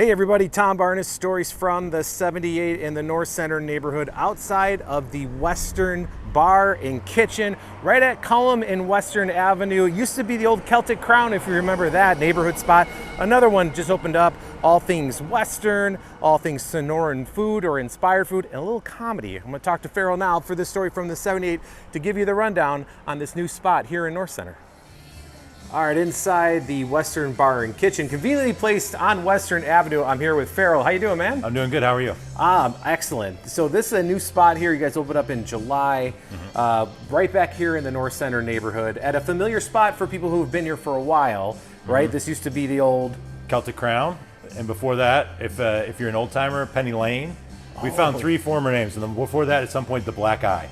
Hey everybody, Tom Barnes, stories from the 78 in the North Center neighborhood outside of the Western Bar and Kitchen, right at Cullum and Western Avenue. It used to be the old Celtic Crown, if you remember that neighborhood spot. Another one just opened up, all things Western, all things Sonoran food or inspired food, and a little comedy. I'm gonna talk to Farrell now for this story from the 78 to give you the rundown on this new spot here in North Center. All right, inside the Western Bar and Kitchen, conveniently placed on Western Avenue. I'm here with Farrell. How you doing, man? I'm doing good. How are you? Excellent. So this is a new spot here. You guys opened up in July, right back here in the North Center neighborhood, at a familiar spot for people who have been here for a while, right? This used to be the old Celtic Crown, and before that, if you're an old timer, Penny Lane. We found three former names, and then before that, at some point, the Black Eye.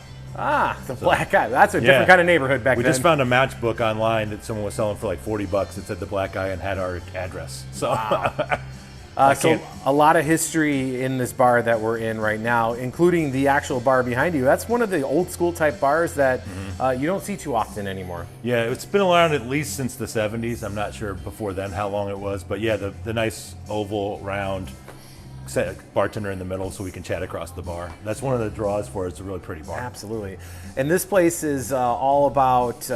Black Eye. That's a different kind of neighborhood back then. We just found a matchbook online that someone was selling for like $40. It said the Black Eye and had our address. So, so a lot of history in this bar that we're in right now, including the actual bar behind you. That's one of the old school type bars that you don't see too often anymore. Yeah, it's been around at least since the 70s. I'm not sure before then how long it was, but yeah, the nice oval round bartender in the middle so we can chat across the bar. That's one of the draws for it. It's a really pretty bar. Absolutely. And this place is all about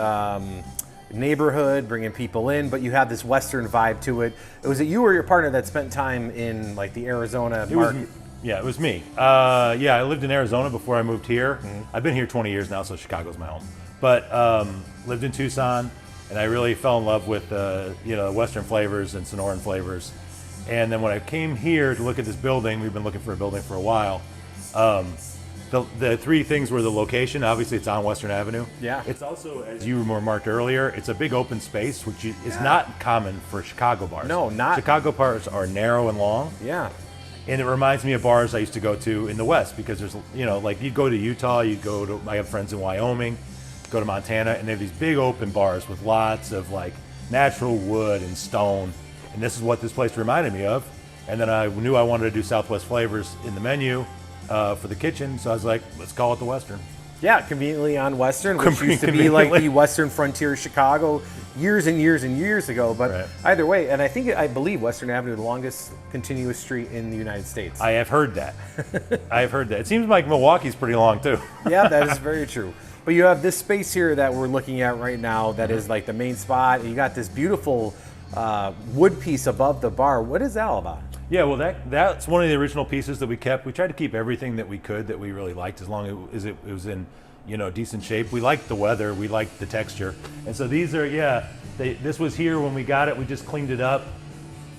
neighborhood, bringing people in, but you have this Western vibe to it. Was it you or your partner that spent time in like the Arizona market? It was me. I lived in Arizona before I moved here. I've been here 20 years now, so Chicago's my home. But lived in Tucson, and I really fell in love with Western flavors and Sonoran flavors. And then when I came here to look at this building, we've been looking for a building for a while. The three things were the location. Obviously, it's on Western Avenue. Yeah. It's also, as you remarked earlier, it's a big open space, which is not common for Chicago bars. No, not. Chicago bars are narrow and long. Yeah. And it reminds me of bars I used to go to in the West because there's, like you go to Utah, I have friends in Wyoming, go to Montana, and they have these big open bars with lots of like natural wood and stone. And this is what this place reminded me of. And then I knew I wanted to do Southwest flavors in the menu for the kitchen. So I was like, let's call it the Western. Yeah, conveniently on Western, which used to be like the Western Frontier Chicago years and years and years ago. But either way, and I believe Western Avenue, the longest continuous street in the United States. I have heard that. It seems like Milwaukee's pretty long too. Yeah, that is very true. But you have this space here that we're looking at right now that is like the main spot. And you got this beautiful wood piece above the bar. What is that all about? Yeah, well, that's one of the original pieces that we kept. We tried to keep everything that we could that we really liked, as long as it was in decent shape. We liked the weather, we liked the texture, and so these are this was here when we got it. We just cleaned it up,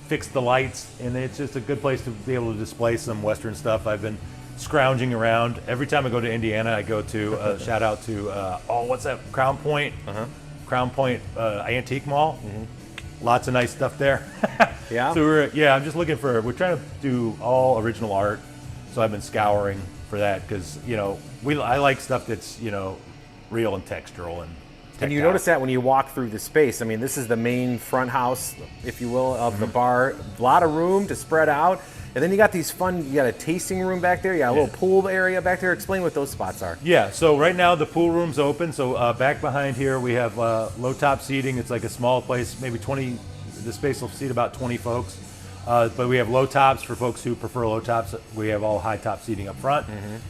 fixed the lights, and it's just a good place to be able to display some Western stuff. I've been scrounging around. Every time I go to Indiana, I go to shout out to what's that, Crown Point Antique Mall. Lots of nice stuff there. Yeah. So we're trying to do all original art. So I've been scouring for that because I like stuff that's real and textural and you notice that when you walk through the space. I mean, this is the main front house, if you will, of the bar. A lot of room to spread out. And then you got you got a tasting room back there. You got a little pool area back there. Explain what those spots are. Yeah, so right now the pool room's open. So back behind here we have low top seating. It's like a small place, maybe 20, the space will seat about 20 folks. But we have low tops for folks who prefer low tops. We have all high top seating up front.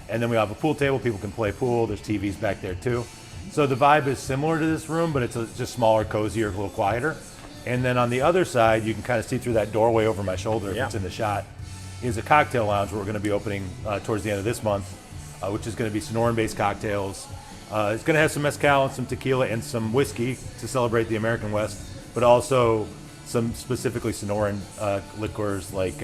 And then we have a pool table. People can play pool. There's TVs back there too. So the vibe is similar to this room, but it's just smaller, cozier, a little quieter. And then on the other side, you can kind of see through that doorway over my shoulder if it's in the shot, is a cocktail lounge where we're going to be opening towards the end of this month, which is going to be Sonoran-based cocktails. It's going to have some mezcal and some tequila and some whiskey to celebrate the American West, but also some specifically Sonoran liqueurs like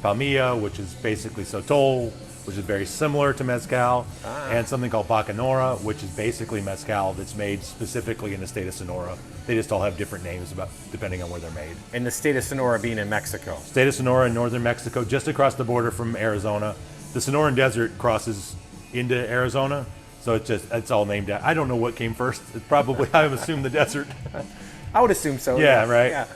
Palmilla, which is basically Sotol, which is very similar to mezcal, and something called Bacanora, which is basically mezcal that's made specifically in the state of Sonora. They just all have different names depending on where they're made. And the state of Sonora being in Mexico. State of Sonora in northern Mexico, just across the border from Arizona. The Sonoran Desert crosses into Arizona, so it's all named out. I don't know what came first. It's probably, I would assume, the desert. I would assume so. Yeah, right. Yeah.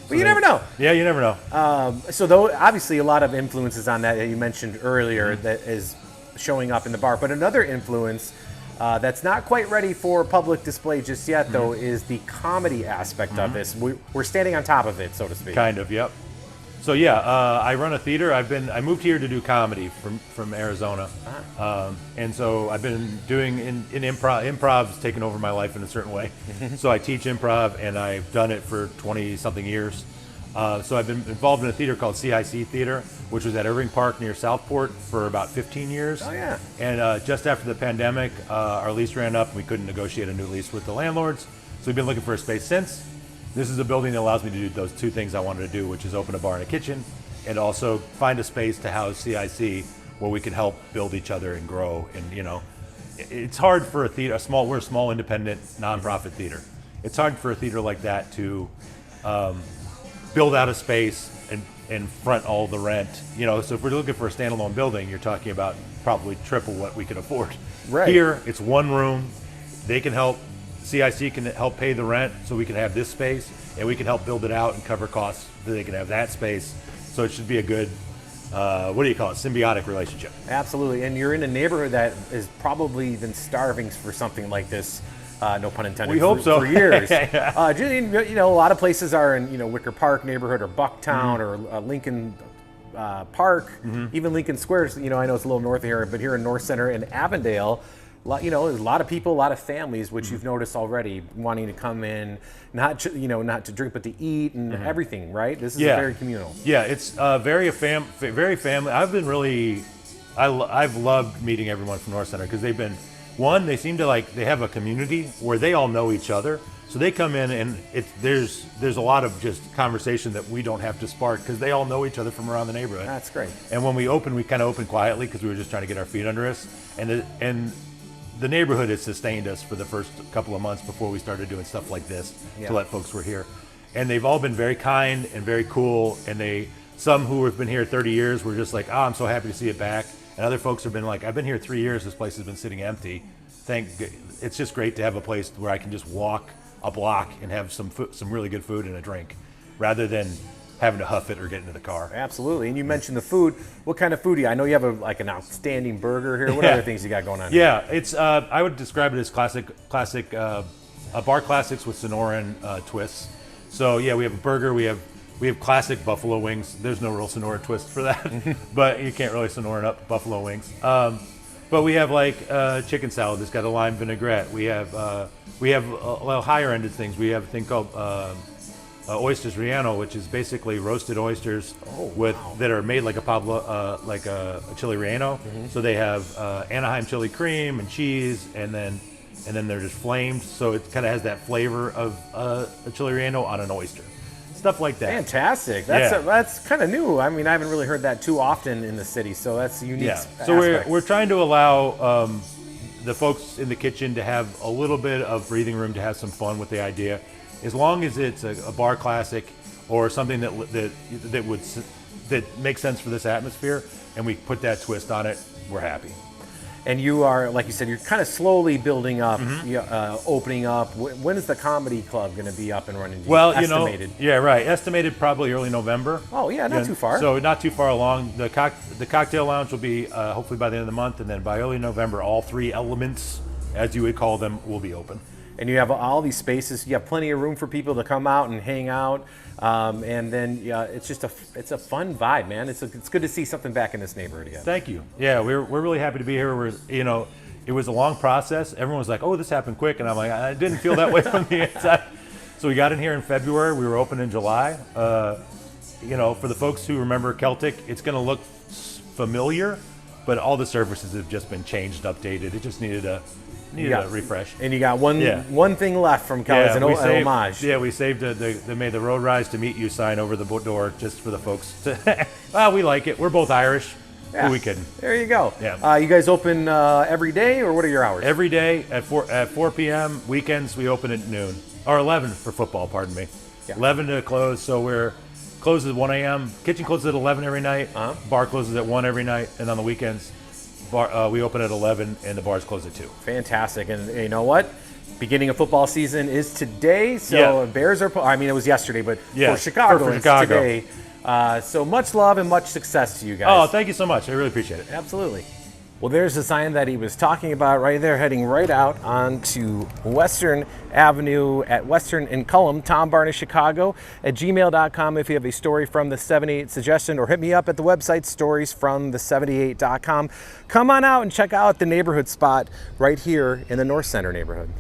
But you never know. Yeah, you never know. So though, obviously a lot of influences on that you mentioned earlier that is showing up in the bar. But another influence that's not quite ready for public display just yet, though, is the comedy aspect of this. We're standing on top of it, so to speak. Kind of, yep. So yeah, I run a theater. I moved here to do comedy from Arizona, and so I've been doing in improv. Improv's taken over my life in a certain way. So I teach improv, and I've done it for 20 something years. So I've been involved in a theater called CIC Theater, which was at Irving Park near Southport for about 15 years. Oh yeah. And just after the pandemic, our lease ran up, and we couldn't negotiate a new lease with the landlords. So we've been looking for a space since. This is a building that allows me to do those two things I wanted to do, which is open a bar and a kitchen, and also find a space to house CIC where we can help build each other and grow. And it's hard for a theater, we're a small independent nonprofit theater. It's hard for a theater like that to build out a space and front all the rent. So if we're looking for a standalone building, you're talking about probably triple what we can afford. Right. Here, it's one room. They can help. CIC can help pay the rent so we can have this space, and we can help build it out and cover costs so they can have that space. So it should be a good, symbiotic relationship. Absolutely, and you're in a neighborhood that has probably been starving for something like this. No pun intended. We hope so. For years. A lot of places are in Wicker Park neighborhood or Bucktown or Lincoln Park, even Lincoln Square. I know it's a little north of here, but here in North Center and Avondale. There's a lot of people, a lot of families, which you've noticed already, wanting to come in, not to drink, but to eat and everything, right? This is very communal. Yeah, it's very family. I've loved meeting everyone from North Center because they seem to they have a community where they all know each other. So they come in and there's a lot of just conversation that we don't have to spark because they all know each other from around the neighborhood. That's great. And when we kind of open quietly because we were just trying to get our feet under us, and the neighborhood has sustained us for the first couple of months before we started doing stuff like this to let folks were here. And they've all been very kind and very cool. And some who have been here 30 years were just like, oh, I'm so happy to see it back. And other folks have been like, I've been here 3 years. This place has been sitting empty. It's just great to have a place where I can just walk a block and have some really good food and a drink rather than having to huff it or get into the car. Absolutely. And you mentioned the food. What kind of foodie? I know you have an outstanding burger here. What other things you got going on? Yeah, it's I would describe it as classic bar classics with Sonoran twists. So yeah, we have a burger. We have classic buffalo wings. There's no real Sonora twist for that, but you can't really Sonoran up buffalo wings. But we have chicken salad that's got a lime vinaigrette. We have higher ended things. We have a thing called oysters relleno, which is basically roasted oysters that are made like a chili relleno. So they have Anaheim chili cream and cheese, and then they're just flamed. So it kind of has that flavor of a chili relleno on an oyster. Stuff like that. Fantastic. That's kind of new. I mean, I haven't really heard that too often in the city, so that's unique. Yeah. So we're trying to allow the folks in the kitchen to have a little bit of breathing room to have some fun with the idea. As long as it's a bar classic or something that makes sense for this atmosphere, and we put that twist on it, we're happy. And you are, like you said, you're kind of slowly building up, opening up. When is the comedy club going to be up and running? Well, estimated? Estimated probably early November. Oh yeah, not too far. So not too far along. The cocktail lounge will be hopefully by the end of the month, and then by early November, all three elements, as you would call them, will be open. And you have all these spaces. You have plenty of room for people to come out and hang out. And then it's a fun vibe, man. It's good to see something back in this neighborhood again. Thank you. Yeah, we're really happy to be here. It was a long process. Everyone was like, "Oh, this happened quick," and I'm like, I didn't feel that way from the inside. So we got in here in February. We were open in July. For the folks who remember Celtic, it's going to look familiar, but all the surfaces have just been changed, updated. It just needed a refresh. And you got one thing left from Cal, an homage. Yeah, we saved they made the Road Rise to Meet You sign over the door just for the folks to, well, we like it. We're both Irish. Yeah. Who we kidding? There you go. Yeah. You guys open every day, or what are your hours? Every day at 4 p.m. Weekends we open at noon, or 11 for football, pardon me. Yeah. 11 to close, so we're closed at 1 a.m. Kitchen closes at 11 every night. Bar closes at 1 every night, and on the weekends, we open at 11 and the bars close at 2. Fantastic. And you know what? Beginning of football season is today. So Bears are, it was yesterday, but for Chicago, it's today. So much love and much success to you guys. Oh, thank you so much. I really appreciate it. Absolutely. Well, there's the sign that he was talking about right there, heading right out onto Western Avenue at Western in Cullum. Tom Barney Chicago at gmail.com if you have a story from the 78 suggestion, or hit me up at the website storiesfromthe78.com. Come on out and check out the neighborhood spot right here in the North Center neighborhood.